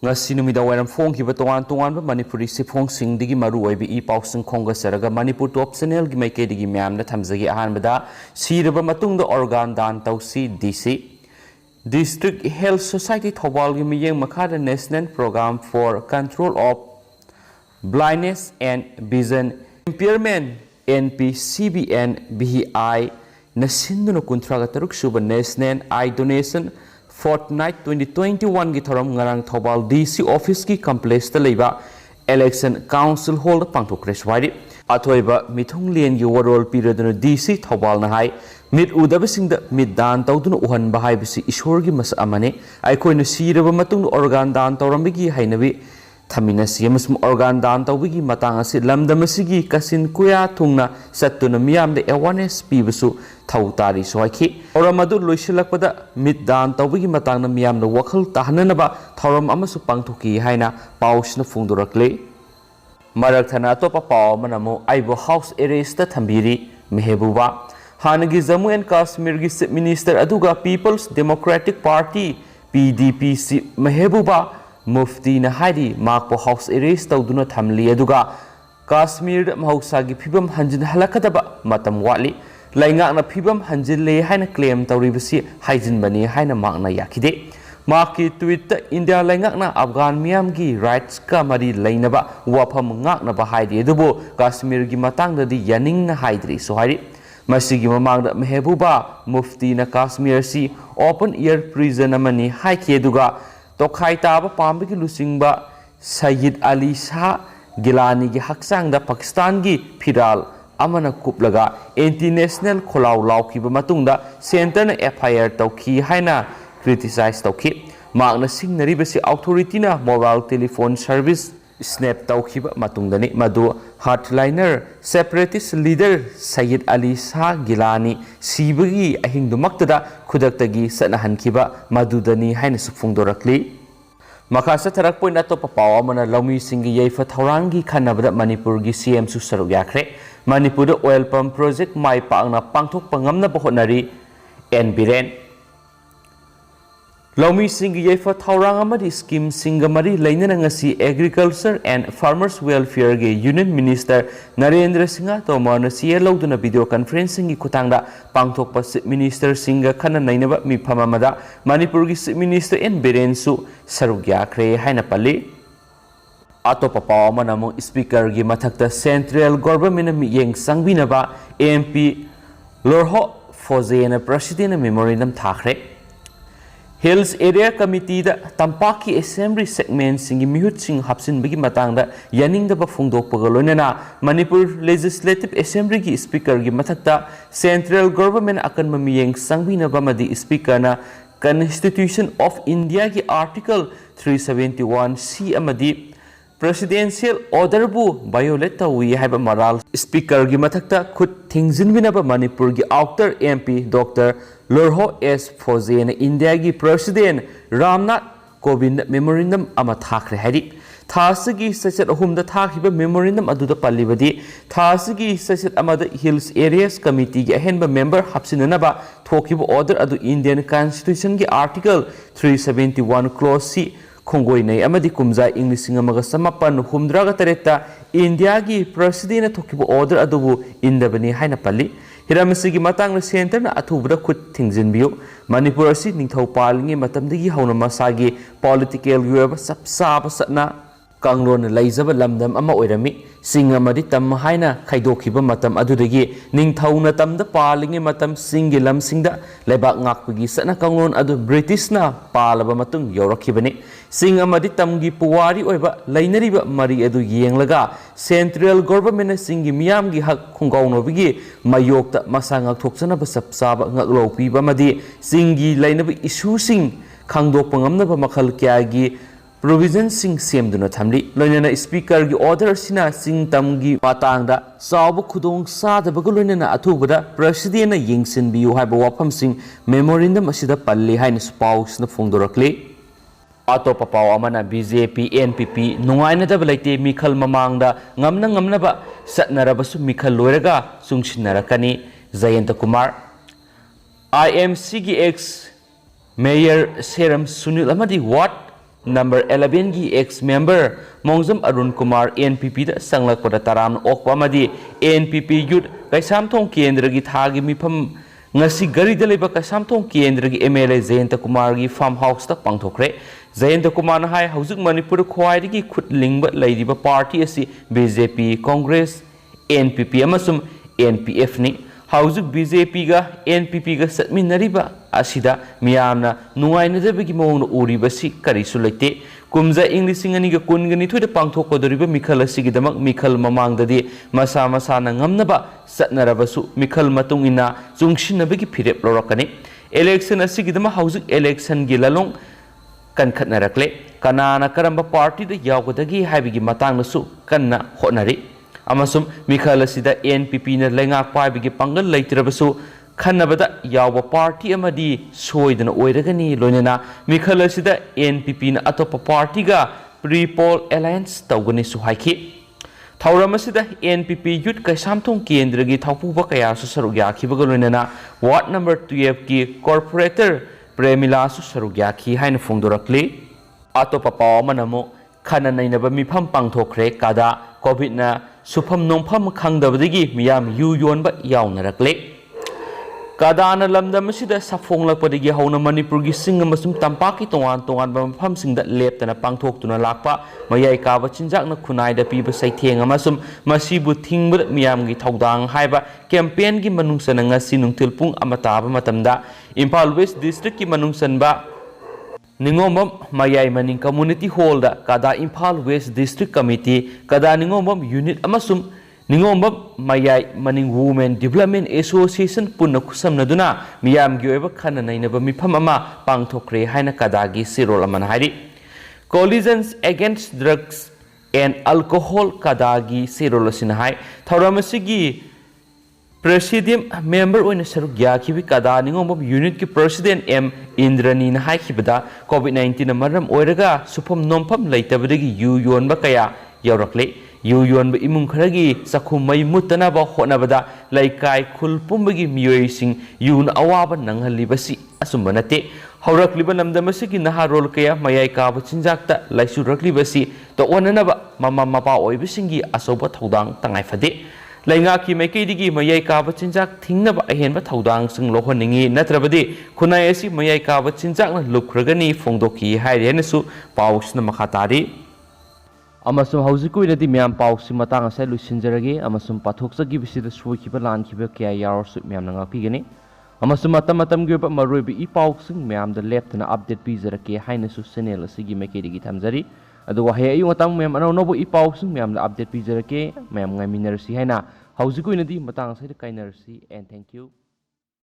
ngasi numida wairam phongkiba towan towan Manipuri sifong singdigi maru oibi I pausing khonga saraga Manipur top channel gi maikedi myamna thamjagi ahanbada siraba matungda organ dan tausi DC District Health Society Thobal gi miyeng makhada National Program for Control of Blindness and Vision Impairment NPCBN BI Nasinduna kuntraga taruk suba National Eye Donation Fortnight 2021 gi thoram ngarang Thobal DC office ki complex ta leiba Election Council Hall da pangthokre swari athoiba mithung lien gi warol piraduna DC Thobal na hai mit udabasingda mit dan tawduna uhan bahai bisi ishor gi mas amane aikoina siraba matung organ dan tawrambigi hainabi thamina siamasum organ dan tawbigi matang asi lamdamasigi kasin kuya thungna sattuna miyam de awareness pibasu thautari soiki oramadu loisilakpada mit dan tawbigi matang na miyam na wakhal tahananaba thoram amasu pangthuki haina pausna phungdurakle marak thana topa paw manamo aibo house arrest ta thambiri mehebuba Hannagi Jammu and Kashmir gi Chief Minister aduga People's Democratic Party PDP si mehebuba Mufti na Hairi Mahak house arrest tawduna thamli aduga Kashmir mahausa gi phibam hanjin halakadaba matam wali laingak na phibam hanjille haina claim tawribasi haijin bani haina makna yakide Mahak tweet ta India laingak na Afghan miyam gi rights ka mari lainaba wafam ngak na ba hairi adubo Kashmir gi matang da di yaning na haidri so hairi Masigi mamangda mehebuba Mufti na Kashmir si open air prison amani haiki aduga tokhai taba pambagi lusingba Sayyid Ali Shah Gilani gi haksang da Pakistan gi phiral amana kuplaga international kholaw lawkiba matungda center na FIR tawki haina criticize tawki magna singnari basi authority na mobile telephone service snap tawkiba matungdani madu hardliner separatist leader Sayyid Ali Shah Gilani sibagi ahingdumaktada khudaktagi sanahankiba madudani haina sufungdorakli Makasa tarak point ato papaw amana lawmi singi yaifa thaurangi khanabada Manipur gi CM su saruk yakre Manipur da oil pump project mai paangna pangthok pangamna bahonari NPP Lawmi singi yaifa thaurang amadi scheme singamari lainana ngasi Agriculture and Farmers Welfare ge Union Minister Narendra Singha Tomar na siya lawduna video conferencing gi khutangda pangthokpa Minister Singha khana nainaba mifamamada Manipur gi Minister N Biren su saruk yakre haina pali atopa paw manamo speaker gi mathakta central government mi yeng sangbinaba MP Lorho Fozena president memorandum thakre Hills Area Committee da Tampaki Assembly segment singi mihut sing hapsin bagi matang da yaning da bafungdok pagalonena Manipur Legislative Assembly gi speaker gi mathakta central government akan mamiyeng sangbina bamadi speaker na Constitution of India ki Article 371C amadi Presidential Order bu violate tawi haiba maral speaker gi mathakta khut thingzinbinaba Manipur gi outer MP Dr. Lorho S. Fozen India gi President Ramnath Kovind memorandum ama thakre hari thasigi sachet ahumda thakhiba memorandum aduda pallibadi thasigi sachet amada Hills Areas Committee gi ahenba member hapsinanaba thokiba order adu Indian Constitution gi Article 371 clause C Khongoi nei amadi kumza English amaga samapan humdraga tareta India gi President thokiba order adubu indabani haina palli Hiramasi matang na center na atubra khut thingzinbiu Manipur asi ningthau palingi matamdagi hauna masagi political yueba sapsaba satna kanglon laijaba lamdam ama oirami singa madi tam haina khaidokhiba matam adudagi ningthau na tamda palingi matam singi lamsingda lebak ngakpagi satna kanglon adu British na palaba matung yorakhibani singa madi tamgi puwari oiba lainariba mari adu yenglaga central government singi miyamgi hak khunggawnobigi mayokta masangak thoksanaba sapsaba ngaklopiba madi singi lainaba issue sing khangdokpa ngamnaba makhal kyagi provision sing semduna thamli loinana speaker gi order sina sing tamgi patangda sabu khudong sadabaga loinana athubada president na yingsin biu haiba wafam sing memorandum asida palli haina spouse na phongdorakle atopa paw amana BJP NPP nungainadaba leite mikhal mamangda ngamna ba satnarabasu mikhal loiraga sungsinnarakani Leite-Jayentakumar IMC gi ex mayor Seram Sunil amadi Ward number 11 gi ex member Mongjam Arun Kumar NPP da sanglakpada taram okpa amadi NPP youth Kaisamthong Kendra gi thagi mifam ngasi gari da leba Kaisamthong Kendra gi MLA Leite-Jayentakumar gi farmhouse ta pangthokre Leite-Jayentakumar na hai haujuk Manipur khwaidagi khutlingba leidiba party asi BJP Congress NPP amasum NPF ni haujuk BJP ga NPP ga satminariba asida miyamna nungainadabagi mawna uribasi karisu leite kumza inglising ani ga kungani thuida pangthokodoriba mikhal asigidamak mikhal mamangdadi masa masa na ngamnaba satnarabasu mikhal matungina jungshinabagi phirep lorakani election asigidama haujuk election gi lalong kankhatnarakle kanana karamba party da yawgadagi haibigi matangnasu kanna honari amasum mikhal asida NPP na lengak paibigi pangal leitrabasu khannabada yawa party amadi soidana oiragani loinana mikhal asida NPP na atopa party ga pre-poll alliance tawgani su haiki thauram asida NPP youth Kaisamthong Kendra gi thaupuba kaya su saruk yakhibaga loinana ward number 12 ki corporator Premila su saruk yakhi haina phongdorakli atopa pawamanamo khana nainaba mifam pangthokre kada covid na sufam nongpham khangdabadagi miyam yu yonba yawnarakle kadana lamdamasida safonglakpadagi hauna Manipurgi singa masum tampaki tongan mafamsingda leptana pangthoktuna lakpa mayai kaba chinjakna khunaida piba saitheng amasum masibu thingbada miyamgi thaudang haiba campaign gi manungsana ngasi nungtil pung amataba matamda Imphal West District ki manungsanba Ningombam Mayai Maning Community Hall da kada Imphal West District Committee kada Ningombam Unit amasum Ningombam Mayai Maning Women Development Association punna kusamnaduna miyam gi oiba khana nainaba mifam ama pangthokre haina kada gi sirol amana hari Coalitions Against Drugs and Alcohol kada gi sirol asina hai thauramasi Presidium member oina saruk yakhibi kada Ningombam unit ki president M Indrani na haikibada COVID-19 na maram oiraga supam nompham leitabadagi yu yonba kaya yaurakle yu yonba imung kharagi sakhum mai mutana ba honabada laikai khulpumbagi miyoising yu na awaba nanghalibasi asumba nate haurakliba lamdamasigi naharol kaya mayai kaba chinjakta laisuраklibasi to onanaba mama mapa oibisingi asoba thodang tangai phade Laingaki Maikidigi Mayai Kaba Chinjak Tingnaba Ahenba Taudang Sing Lohoningi Natrabadi Kunayasi Mayai Kaba Chinjak Lukragani Fongdoki Hairi Nesu Paus na Makatari Amasum Hausiku Nadi Miam Paus Matang Sai Lucinjaragi Amasum Patoksa Gibisi the Swikiba Lan Kiba Kia Yar Suit Miam Nangapigani Amasum Matamatam Giba Marubi E Pausing Miam the left and update Pizaraki Hainesu Senel Sigi Makidigi Tamzari Adu wahai yung atang mem ano nobo ipausing mem la update pizarake mem ngai minersi haina hausiku inadi matang sa kainersi and thank you